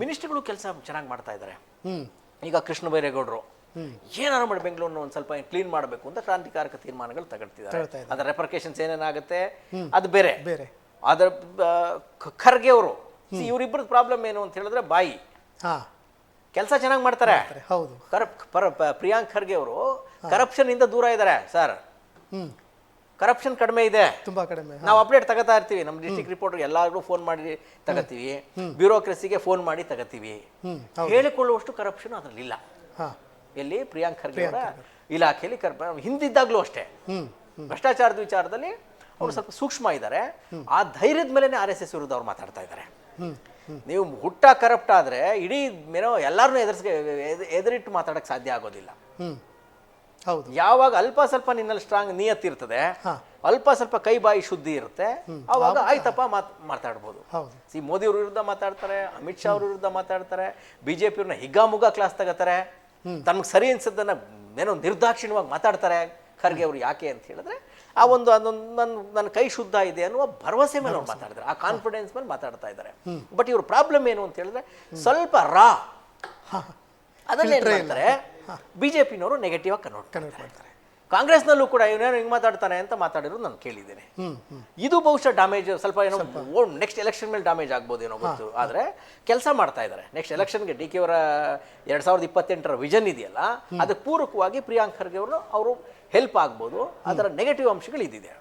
ಮಿನಿಸ್ಟ್ರಿಗಳು ಕೆಲಸ ಚೆನ್ನಾಗಿ ಮಾಡ್ತಾ ಇದ್ದಾರೆ. ಈಗ ಕೃಷ್ಣ ಬೈರೇಗೌಡರು ಏನಾರು ಮಾಡಿ ಬೆಂಗಳೂರನ್ನ ಒಂದು ಸ್ವಲ್ಪ ಕ್ಲೀನ್ ಮಾಡಬೇಕು ಅಂತ ಕ್ರಾಂತಿಕಾರಕ ತೀರ್ಮಾನಗಳು ತಗೊಳ್ತಿದ್ದಾರೆ. ಅದರ ರೆಪರ್ಕೇಶನ್ಸ್ ಏನೇನಾಗುತ್ತೆ ಅದು ಬೇರೆ. ಅದರ ಖರ್ಗೆ ಅವರು ಇವರಿಬ್ಬರದ್ದು ಪ್ರಾಬ್ಲಮ್ ಏನು ಅಂತ ಹೇಳಿದ್ರೆ ಬಾಯಿ ಕೆಲಸ ಚೆನ್ನಾಗಿ ಮಾಡ್ತಾರೆ. ಪ್ರಿಯಾಂಕ್ ಖರ್ಗೆ ಅವರು ಕರಪ್ಷನ್ ಇಂದ ದೂರ ಇದ್ದಾರೆ ಸರ್. ಕರಪ್ಷನ್ ಕಡಿಮೆ ಇದೆ, ತುಂಬಾ ಕಡಿಮೆ. ನಾವು ಅಪ್ಡೇಟ್ ತಗೋತಾ ಇರ್ತೀವಿ, ನಮ್ಮ ಡಿಸ್ಟ್ರಿಕ್ಟ್ ರಿಪೋರ್ಟರ್ ಎಲ್ಲಾದ್ರೂ ಫೋನ್ ಮಾಡಿ ತಗೋತೀವಿ, ಬ್ಯೂರೋಕ್ರಸಿಗೆ ಫೋನ್ ಮಾಡಿ ತಗೋತೀವಿ. ಹೇಳಿಕೊಳ್ಳುವಷ್ಟು ಕರಪ್ಷನ್ ಅದ್ರಲ್ಲಿ ಇಲ್ಲ. ಎಲ್ಲಿ ಪ್ರಿಯಾಂಕ್ ಖರ್ಗೆ ಅವರ ಇಲಾಖೆಯಲ್ಲಿ ಹಿಂದಿದ್ದಾಗ್ಲೂ ಅಷ್ಟೇ ಭ್ರಷ್ಟಾಚಾರದ ವಿಚಾರದಲ್ಲಿ ಅವರು ಸ್ವಲ್ಪ ಸೂಕ್ಷ್ಮ ಇದ್ದಾರೆ. ಆ ಧೈರ್ಯದ ಮೇಲೆ RSS ವಿರುದ್ಧ ಅವ್ರು ಮಾತಾಡ್ತಾ ಇದ್ದಾರೆ. ನೀವು ಹುಟ್ಟ ಕರಪ್ಟ್ ಆದ್ರೆ ಇಡೀ ಏನೋ ಎಲ್ಲಾರನ್ನೂ ಎದುರಿಟ್ಟು ಮಾತಾಡಕ್ ಸಾಧ್ಯ ಆಗೋದಿಲ್ಲ. ಯಾವಾಗ ಅಲ್ಪ ಸ್ವಲ್ಪ ನಿನ್ನಲ್ಲಿ ಸ್ಟ್ರಾಂಗ್ ನಿಯತ್ತಿರ್ತದೆ, ಅಲ್ಪ ಸ್ವಲ್ಪ ಕೈ ಬಾಯಿ ಶುದ್ಧಿ ಇರುತ್ತೆ, ಅವಾಗ ಆಯ್ತಪ್ಪ ಮಾತಾಡ್ಬೋದು. ಮೋದಿ ಅವ್ರ ವಿರುದ್ಧ ಮಾತಾಡ್ತಾರೆ, ಅಮಿತ್ ಶಾ ಅವ್ರ ವಿರುದ್ಧ ಮಾತಾಡ್ತಾರೆ, BJP ಅವ್ರನ್ನ ಹಿಗ್ಗಾಮುಗ್ಗಾ ಕ್ಲಾಸ್ ತಗೋತಾರೆ, ತಮ್ಗೆ ಸರಿ ಅನ್ಸದನ್ನ ಏನೋ ನಿರ್ದಾಕ್ಷಿಣ್ಯವಾಗಿ ಮಾತಾಡ್ತಾರೆ ಖರ್ಗೆ ಅವರು. ಯಾಕೆ ಅಂತ ಹೇಳಿದ್ರೆ ಆ ಒಂದು ನನ್ನ ಕೈ ಶುದ್ಧ ಇದೆ ಅನ್ನುವ ಭರವಸೆ ಮೇಲೆ ಅವ್ರು ಮಾತಾಡಿದ್ದಾರೆ, ಆ ಕಾನ್ಫಿಡೆನ್ಸ್ ಮೇಲೆ ಮಾತಾಡ್ತಾ ಇದ್ದಾರೆ. ಬಟ್ ಇವ್ರ ಪ್ರಾಬ್ಲಮ್ ಏನು ಅಂತ ಹೇಳಿದ್ರೆ ಸ್ವಲ್ಪ ಅದನ್ನೇ ಮಾಡ್ತಾರೆ. BJPನವರು ನೆಗೆಟಿವ್ ಆಗಿ ಕನ್ವರ್ಟ್ ಮಾಡ್ತಾರೆ. ಕಾಂಗ್ರೆಸ್ನಲ್ಲೂ ಕೂಡ ಇವನೇನೋ ಹಿಂಗೆ ಮಾತಾಡ್ತಾನೆ ಅಂತ ಮಾತಾಡಿರೋದು ನಾನು ಕೇಳಿದ್ದೇನೆ. ಇದು ಬಹುಶಃ ಡ್ಯಾಮೇಜ್ ಸ್ವಲ್ಪ ಏನೋ ನೆಕ್ಸ್ಟ್ ಎಲೆಕ್ಷನ್ ಮೇಲೆ ಡ್ಯಾಮೇಜ್ ಆಗ್ಬೋದೇನೋ ಗೊತ್ತು. ಆದರೆ ಕೆಲಸ ಮಾಡ್ತಾ ಇದ್ದಾರೆ. ನೆಕ್ಸ್ಟ್ ಎಲೆಕ್ಷನ್ಗೆ DK ಅವರ 2028ರ ವಿಷನ್ ಇದೆಯಲ್ಲ, ಅದಕ್ಕೆ ಪೂರಕವಾಗಿ ಪ್ರಿಯಾಂಕ್ ಖರ್ಗೆ ಅವರು ಹೆಲ್ಪ್ ಆಗ್ಬೋದು. ಅದರ ನೆಗೆಟಿವ್ ಅಂಶಗಳು ಇದಿದೆ.